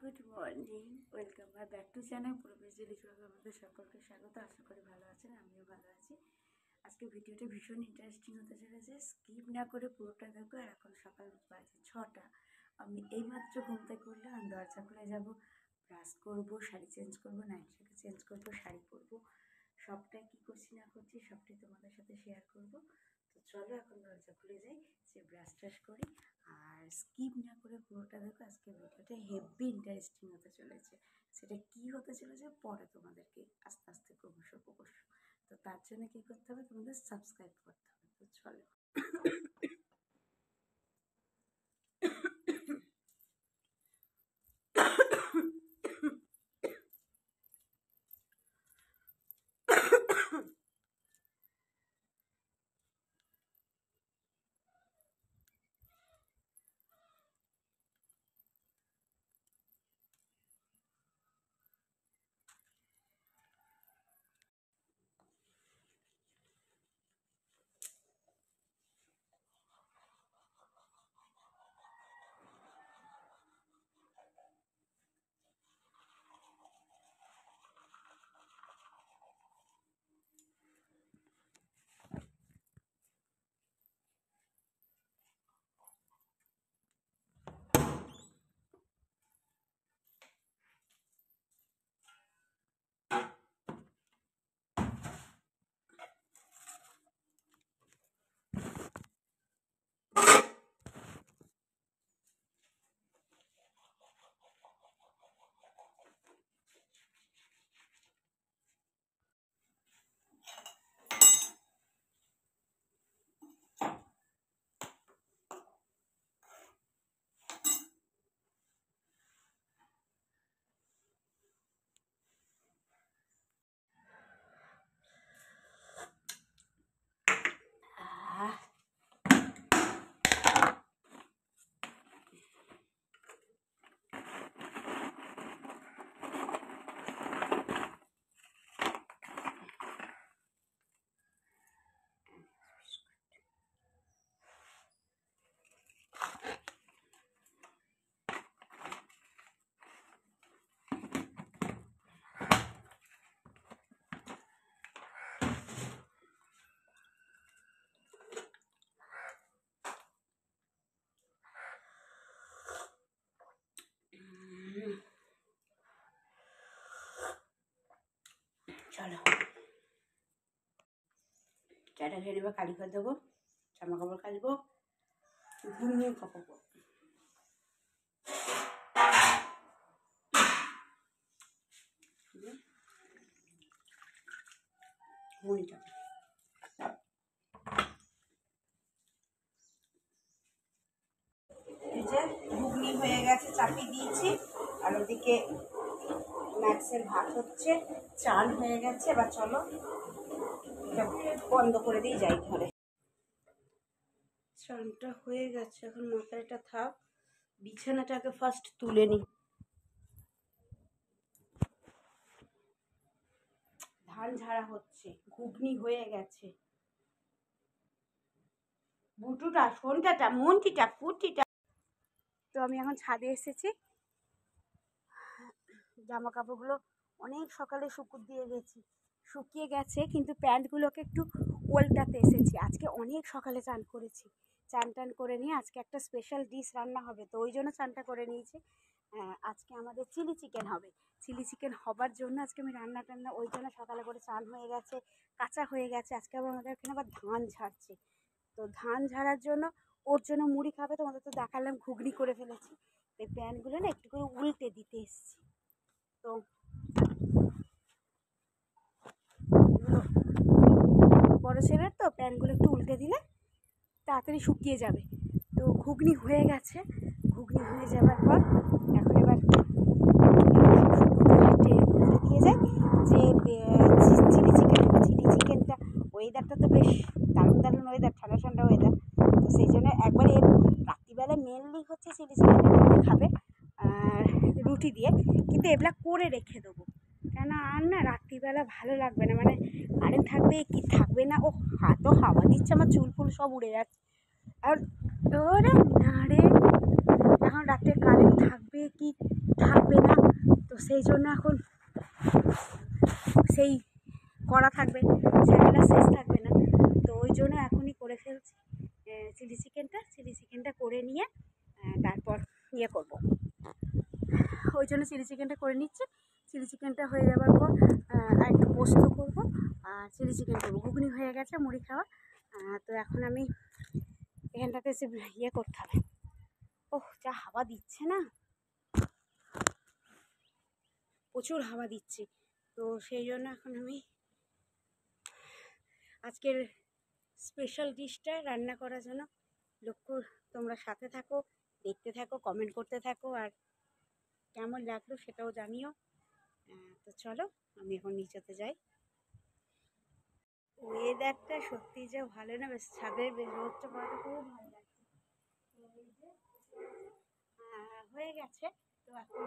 Good morning, welcome back to channel প্রবেশ daily ব্লগে আমাদের সকলকে স্বাগত। আশা করি ভালো আছেন, আমিও ভালো আছি। আজকে ভিডিওটা ভীষণ ইন্টারেস্টিং হতে চলেছে, স্কিপ না করে পুরোটা দেখো। আর এখন সকাল বাজে 6টা। আমি এইমাত্র ঘুম থেকে উঠলে আমি দরজা খুলে যাবো, ব্রাশ করবো, শাড়ি চেঞ্জ করবো, নাইটটাকে চেঞ্জ করবো, শাড়ি পরবো, সবটাই কী করছি না করছি সবটাই তোমাদের সাথে শেয়ার করবো। তো চলো এখন দরজা খুলে যাই, যে ব্রাশ ট্রাশ করি। আর স্কিপ না করে পুরোটা দেখো, আজকে ভিডিওটা হেভি ইন্টারেস্টিং হতে চলেছে। সেটা কী হতে চলেছে পরে তোমাদেরকে আস্তে আস্তে ক্রমশ। তো তার জন্য কী করতে হবে, তোমাদের সাবস্ক্রাইব করতে হবে। তো চলো চলো চাটা খেয়ে নেবো, কালি করে দেবো, জামা কাপড় কাচবো, ঘুমিয়ে কাপড় ঘুমিয়ে ঘুগনি হয়ে গেছে, চাপিয়ে দিয়েছি। আর ওদিকে ম্যাক্সের ভাত হচ্ছে, চাল হয়ে গেছে। এবার চলো বন্ধ করে দিয়ে যাই ঘরে। চানটা হয়ে গেছে, এখন মাথাটা থাক, বিছানাটাকে ফার্স্ট তুলে নিই। ধান ঝাড়া হচ্ছে, ঘুগনি হয়ে গেছে। বুটুটা, সন্ধ্যাটা, মন্টিটা, ফুটিটা। তো আমি এখন ছাদে এসেছি, জামা কাপড়গুলো অনেক সকালে দিয়ে গেছি, শুকিয়ে গেছে, কিন্তু প্যান্টগুলোকে একটু ওল্টাতে এসেছি। আজকে অনেক সকালে চান করেছি, চান টান করে নিয়ে আজকে একটা স্পেশাল ডিশ রান্না হবে, তো ওই জন্য চানটা করে নিয়েছি। আজকে আমাদের চিলি চিকেন হবে। চিলি চিকেন হবার জন্য আজকে আমি রান্না টান্না, ওই জন্য সকালে করে চান হয়ে গেছে, কাঁচা হয়ে গেছে। আজকে আবার আমাদের এখানে আবার ধান ঝাড়ছে, তো ধান ঝাড়ার জন্য ওর জন্য মুড়ি খাবে, তোমাদের তো দেখালাম ঘুগনি করে ফেলেছি। এই প্যানগুলো না একটু করে উল্টে দিতে এসেছি। তো বড়ো ছেলের তো প্যানগুলো একটু উল্টে দিলে তাড়াতাড়ি শুকিয়ে যাবে। তো ঘুগনি হয়ে গেছে, ঘুগনি হয়ে যাবার পর এখন এবার দিয়ে যায় যে চিলি চিকেনটা। ওয়েদারটা তো বেশ দারুণ ওয়েদার, ঠান্ডা ঠান্ডা ওয়েদার। তো সেই জন্য একবারে রাত্রিবেলা মেনলি হচ্ছে চিলি চিকেনটা খাবে আর রুটি দিয়ে, কিন্তু এগুলা করে রেখে দেবো, কেন আর না রাত্রিবেলা ভালো লাগবে না, মানে কারেন্ট থাকবে কি থাকবে না, ও হাতও হাওয়া দিচ্ছে, আমার চুল ফুল সব উড়ে যাচ্ছে। আর ওরে না রে, এখন রাতে কারেন্ট থাকবে থাকবে কি থাকবে না, তো সেই জন্য এখন সেই করা থাকবে, ঝামেলা শেষ থাকবে না। তো ওই জন্য এখনই করে ফেলছি চিলি চিকেনটা করে নিয়ে তারপর ইয়ে করবো, ওই জন্য চিলি চিকেনটা করে নিচ্ছি। চিলি চিকেনটা হয়ে যাওয়ার পর আর একটু পোস্ত করবো আর চিলি চিকেন করবো। ঘুগনি হয়ে গেছে, মুড়ি খাওয়া। তো এখন আমি এখানটাতে এসে ইয়ে করতে হবে। ওহ, যা হাওয়া দিচ্ছে না, প্রচুর হাওয়া দিচ্ছে। তো সেই জন্য এখন আমি আজকের স্পেশাল ডিশটা রান্না করার জন্য লক্ষ্য, তোমরা সাথে থাকো, দেখতে থাকো, কমেন্ট করতে থাকো, আর কেমন লাগলো সেটাও জানিও। তো চলো আমি এখন নিচেতে যাই। ওয়েদারটা সত্যি যে ভালো না, বেশ ছাদের রোদটা পড়াতে খুব ভালো লাগছে। হয়ে গেছে। তো এখন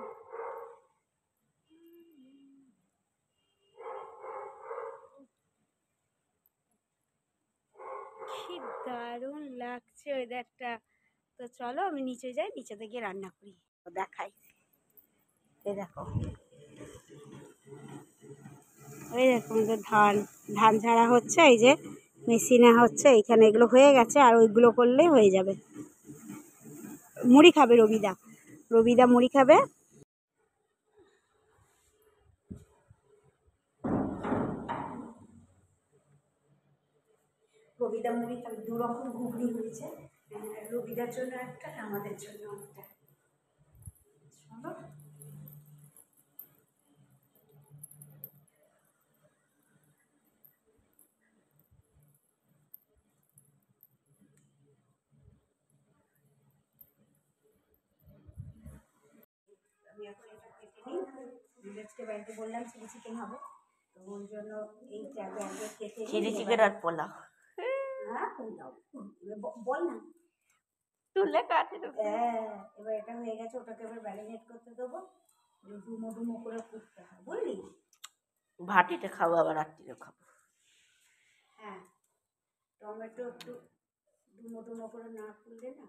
কি দারুণ লাগছে ওয়েদারটা। তো চলো আমি নিচে যাই, নিচেতে গিয়ে রান্না করি, দেখাই। এই দেখো, ওই দেখো আমাদের ধান ঝাড়া হচ্ছে, এই যে মেশিনে হচ্ছে, এইখানে এগুলো হয়ে গেছে, আর ওইগুলো করলে হয়ে যাবে। মুড়ি খাবে রবিদা মুড়ি খাবে। রবিদা মুড়ি খাবে, দু রকম ঘুগনি হয়েছে, রবিদার জন্য একটা, আমাদের জন্য একটা। চলো আমি এখন এটা কেটে নিই। আজকে বাড়িতে বললাম চিলি চিকেন হবে, তো ওই জন্য এই ব্যাগে কেটে চিলি চিকেন আর পোলাও। হ্যাঁ বল না, তুলে কাটে হ্যাঁ। এবার এটা হয়ে গেছে, ওটাকে এবার ম্যারিনেট করতে দেবো, ডুমো ডুমো করে কুটতে হয়, বুঝলি? ভাটিতে খাবো, আবার রাত্রিরে খাবো। হ্যাঁ, টমেটো একটু ডুমো ডুমো করে না করলে না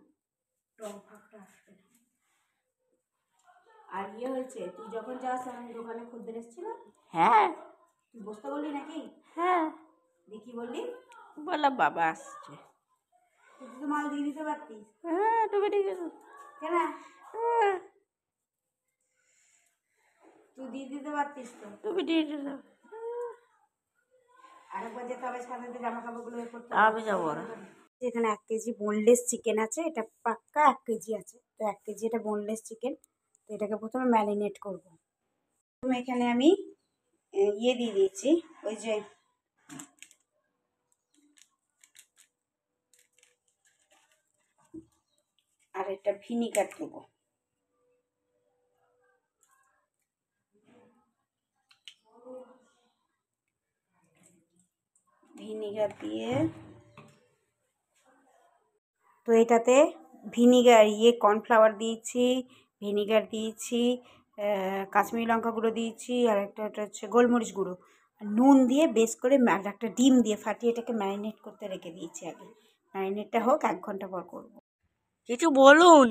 টক ভাবটা আসবে না। আর ইয়ে হয়েছে, তুই যখন যাস আমি দোকানে খদ্দের এসেছিল, হ্যাঁ তুই বসতে বললি নাকি? হ্যাঁ, দেখি বললি, বললাম বাবা আসছে। তুই তো মাল দিয়ে দিতে পারতিস। হ্যাঁ তুমি ঠিক আছে, কেন তুই দিয়ে দিতে পারতিস তো, তুমি দিয়ে দিও। আরেকবার যেতে হবে সাথে জামা কাপড়গুলো বের করতে আমি যাবো না। এখানে 1 কেজি বোনলেস চিকেন আছে, এটা পাক্কা 1 কেজি আছে, তো 1 কেজি এটা বোনলেস চিকেন। তো এটাকে প্রথমে ম্যারিনেট করবো। প্রথমে এখানে আমি ইয়ে দিয়ে দিয়েছি, ওই যে আর একটা ভিনিগার দেবো। ভিনিগার দিয়ে, তো এটাতে ভিনিগার কর্নফ্লাওয়ার দিয়েছি, ভিনিগার দিয়েছি, কাশ্মীরি লঙ্কা গুঁড়ো দিয়েছি, আর একটা হচ্ছে গোলমরিচ গুঁড়ো, আর নুন দিয়ে বেশ করে একটা ডিম দিয়ে ফাটিয়ে এটাকে ম্যারিনেট করতে রেখে দিয়েছি আগে। ম্যারিনেটটা হোক, 1 ঘন্টা পর করবো। কিছু বলুন।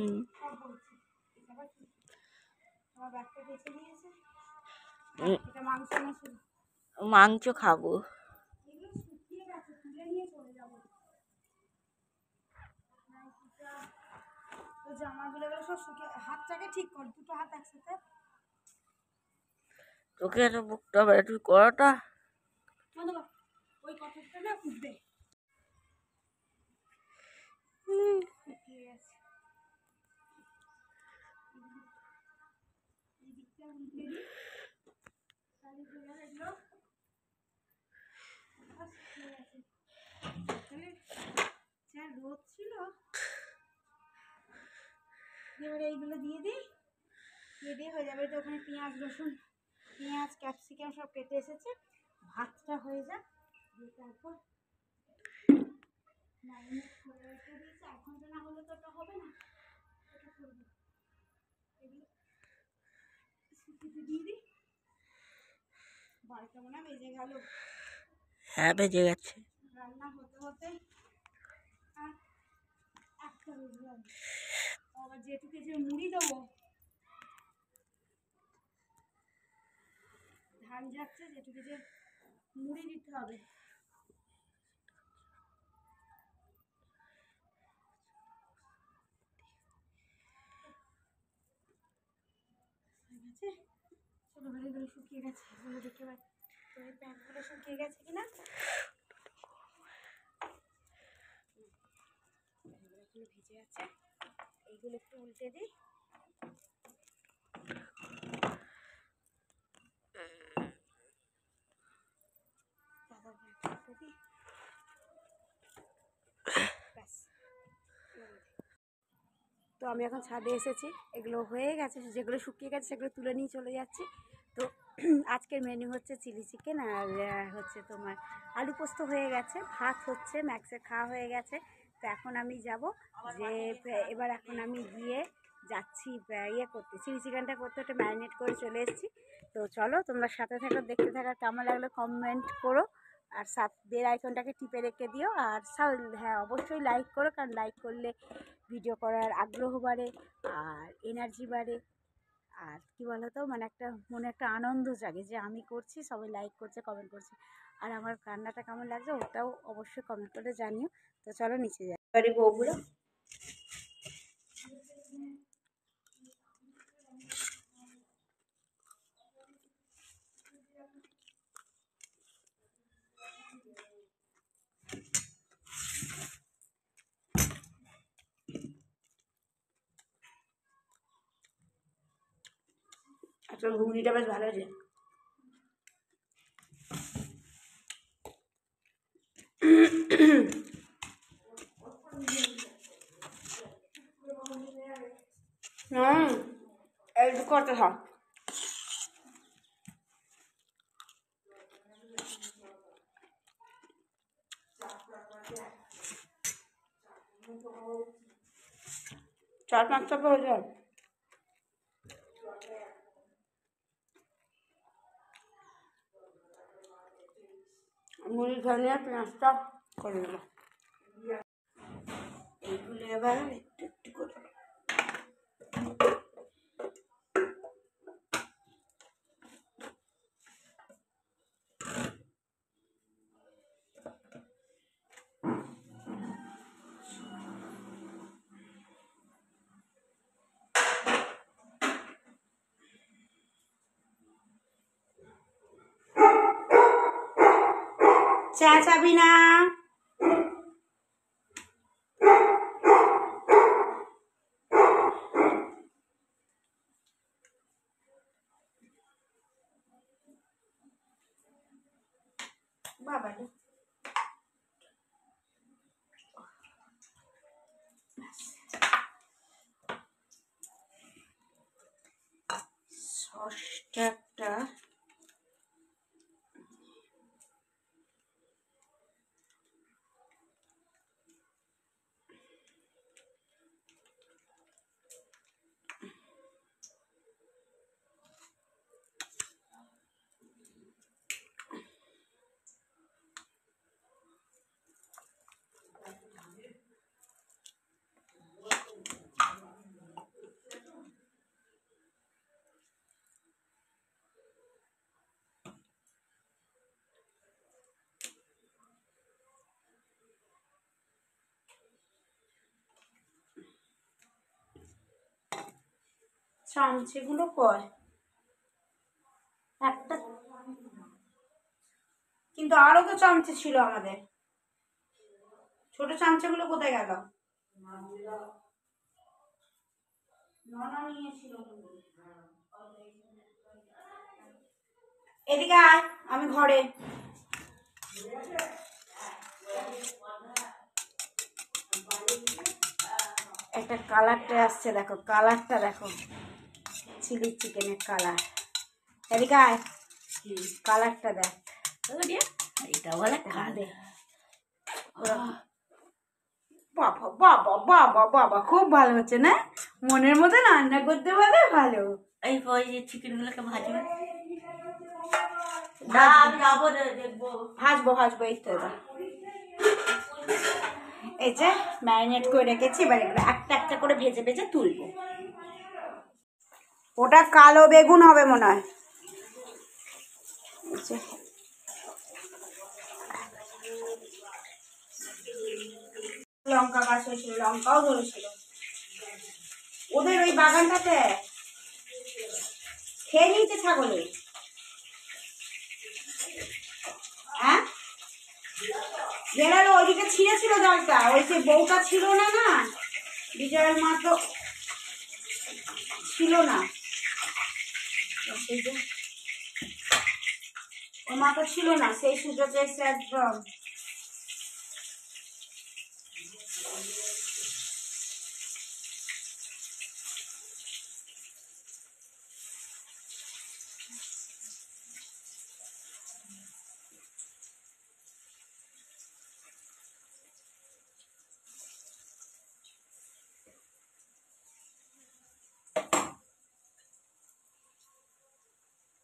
মাংস খাবো। তো জামাগুলো সব শুকিয়ে, হাতটাকে ঠিক কর, দুটো হাত একসাথে। তোকে এত বুকতে হবে, তুই করোটা। ওই কথাটা না উঠবে। রোদ ছিল, এবারে এইগুলো দিয়ে দিই, দিয়ে হয়ে যাবে। তো ওখানে পেঁয়াজ রসুন, পেঁয়াজ ক্যাপসিকাম সব কেটে এসেছে, ভাতটা হয়ে যাক, দিয়ে তারপর ম্যারিনেট করে রেখে দিয়েছি। 1 ঘন্টা না হলে তো ওটা হবে না, ওটা করবো। এগুলো শুকিয়ে দিয়ে দিই। বাড়িটা মনে হয় বেজে গেল। হ্যাঁ বেজে গেছে। রান্না হতে হতে আর একটা বেজে গেল। আবার যেটুকু যে মুড়ি দেবো, ঘাম যাচ্ছে, যেটুকু যে মুড়ি দিতে হবে। ছোটবেলাগুলো শুকিয়ে গেছে, এগুলো দেখে তো এই প্যান্টগুলো শুকিয়ে গেছে কিনা। এগুলো ভিজে আছে, এইগুলো একটু উল্টে দিই। তো আমি এখন ছাদে এসেছি, এগুলো হয়ে গেছে, যেগুলো শুকিয়ে গেছে সেগুলো তুলে নিয়ে চলে যাচ্ছি। তো আজকের মেনু হচ্ছে চিলি চিকেন আর হচ্ছে তোমার আলু পোস্ত হয়ে গেছে, ভাত হচ্ছে, ম্যাক্সের খাওয়া হয়ে গেছে। তো এখন আমি যাব যে এবার এখন আমি গিয়ে যাচ্ছি ইয়ে করতে, চিলি চিকেনটা করতে, ওটা ম্যারিনেট করে চলে এসেছি। তো চলো তোমরা সাথে থাকো, দেখতে থাকো, কেমন লাগলো কমেন্ট করো, আর বেল আইকনটাকে টিপে রেখে দিও। আর হ্যাঁ অবশ্যই লাইক করো, কারণ লাইক করলে ভিডিও করার আগ্রহ বাড়ে আর এনার্জি বাড়ে। আর কি বলো তো, মানে একটা মনে একটা আনন্দ জাগে যে আমি করছি, সবাই লাইক করছে, কমেন্ট করছে। আর আমার রান্নাটা কেমন লাগছে ওটাও অবশ্যই কমেন্ট করে জানিও। তো চলো নিচে যাই। বাড়ি বউগুলো আসলে ঘুগনিটা বেশ ভালো হয়েছে। একটু করতে থাক। চার পাঁচটা প্রয়োজন। মুড়ি ধনিয়া পেঁয়াজটা করে দেবো, এইগুলো এবার একটু একটু করে চেঁচাবি না। বাবা সসটা একটা চামচেগুলো কয় একটা, কিন্তু আরো তো চামচে ছিল আমাদের, ছোট চামচাগুলো কোথায় গেল? এদিকে আয়, আমি ঘরে। একটা কালারটা আসছে, দেখো কালারটা, দেখো চিলি চিকেনের কালার। এদিকে আয়, কালারটা দেখ, এটা বলে কালার। বাবা বাবা বাবা বাবা, খুব ভালো হচ্ছে না? মনের মতো রান্না করতে পারলে ভালো। এই চিকেন গুলোকে ভাজবে, ভাজবো ভাজবো, এই তো এবার এই যে ম্যারিনেট করে রেখেছি, এবার এগুলো একটা একটা করে ভেজে ভেজে তুলবো। ওটা কালো বেগুন হবে মনে হয়। লঙ্কা গাছ হয়েছিল, লঙ্কাও ধরেছিল ওদের ওই বাগানটাতে, খেয়ে নিয়েছে ছাগলে। হ্যাঁ গেলালো ওইদিকে ছিঁড়েছিল জলটা, ওই যে বউটা ছিল না, না বিজয়ের মা তো ছিল না, ওর মা তো ছিল না, সেই সুযোগে এসে একদম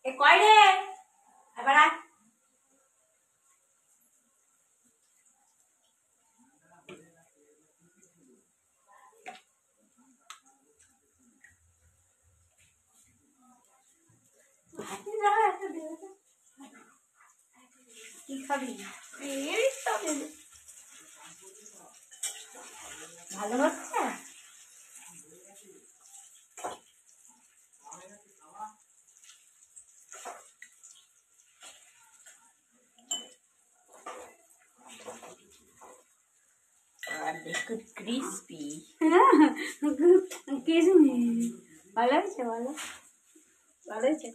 এ কয় রে এবার আয়। কি খাবি? ভালো হচ্ছে? ক্রিস্পি। ভালো হয়েছে, ভালো ভালো হয়েছে।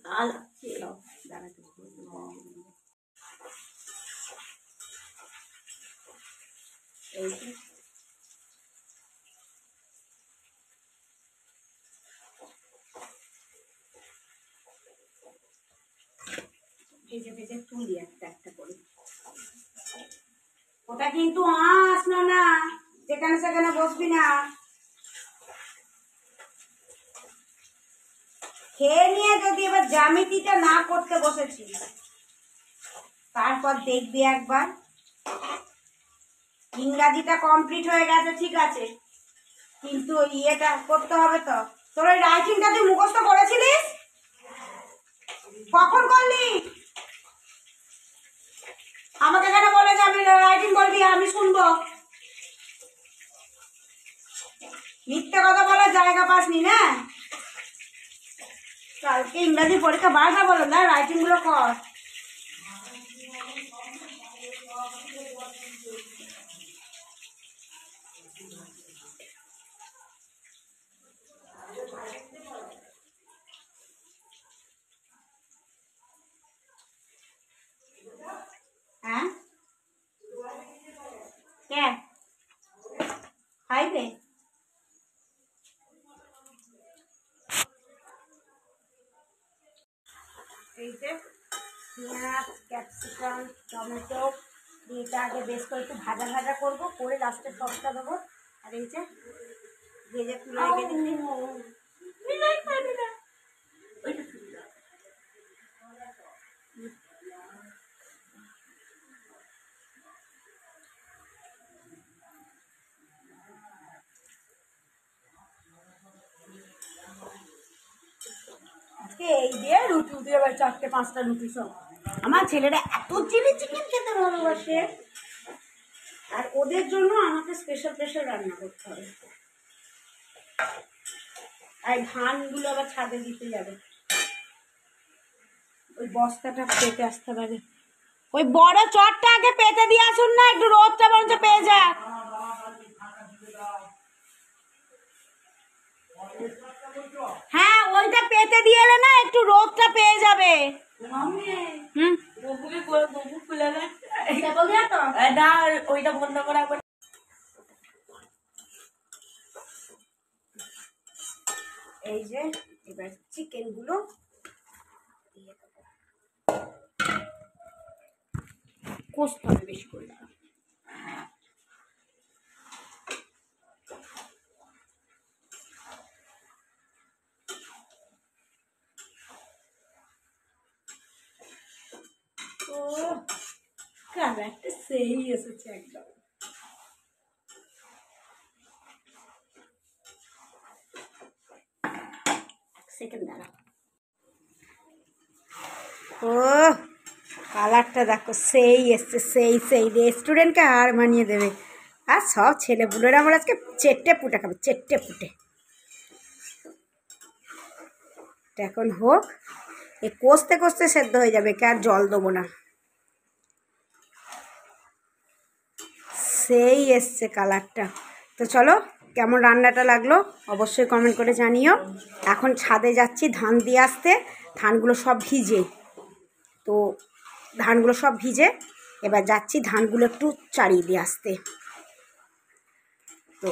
ভেজে ভেজে তুলি একটা একটা করে। ওটা কিন্তু আঁশ না, না যেখানে সেখানে বসবি না। খেয়ে নিয়ে যদি এবার জ্যামিতিটা না করতে বসেছি, তারপর দেখবি একবার ইংরাজিটা কমপ্লিট হয়ে গেছে, ঠিক আছে, কিন্তু ইয়েটা করতে হবে তো। তোর ওই রাইটিংটা তুই মুখস্থ করেছিলিস? কখন করলি? আমাকে কেন বলে যে আমি রাইটিং করবি, আমি শুনবো। মিথ্যে কথা বলার জায়গা পাসনি না। কালকে ইংরাজি পরীক্ষা বারবার বলো না, রাইটিং গুলো কর। হ্যাঁ কে খাইবে? এই যে পেঁয়াজ, ক্যাপসিকাম, টমেটো এটা আগে বেশ করে একটু ভাজা ভাজা করবো, করে লাস্টে সসটা দেবো। আর এই যে ভেজে তুলে রেখে দিচ্ছি। এই দিয়ে রুটি উঠে যাবে, 4-5টা রুটি সব। আমার ছেলেরা এত চিলি চিকেন খেতে ভালোবাসে, আর ওদের জন্য আমাকে স্পেশাল স্পেশাল রান্না করতে হবে। আর ধানগুলো আবার ছাদে দিতে যাবে, ওই বস্তাটা পেতে আসতে পারে। ওই বড় চটটা আগে পেতে দিয়ে আসুন না, একটু রোদটা বরঞ্চ পেয়ে যাক। হ্যাঁ ওইটা পেতে দিয়ে এলে না, একটু রোদটা পেয়ে যাবে। ওইটা বন্ধ করা। এই যে এবার চিকেন গুলো কষতে হবে বেশি করে। ও কালারটা সেই এসেছে একদম। সেকেন্ড দাঁড়া। ও কালারটা দেখো সেই এসছে, সেই রেস্টুরেন্টকে হার মানিয়ে দেবে। আর সব ছেলেপুলেরা আমার আজকে চেটে পুটে খাবে, চেটে পুটে। এখন হোক, এ কষতে কষতে সেদ্ধ হয়ে যাবে, কে আর জল দেবো না। সেই এসছে কালারটা। তো চলো, কেমন রান্নাটা লাগলো অবশ্যই কমেন্ট করে জানিও। এখন ছাদে যাচ্ছি ধান দিয়ে আসতে, ধানগুলো সব ভিজে, তো ধানগুলো সব ভিজে এবার যাচ্ছি ধানগুলো একটু চাড়িয়ে দিয়ে আসতে। তো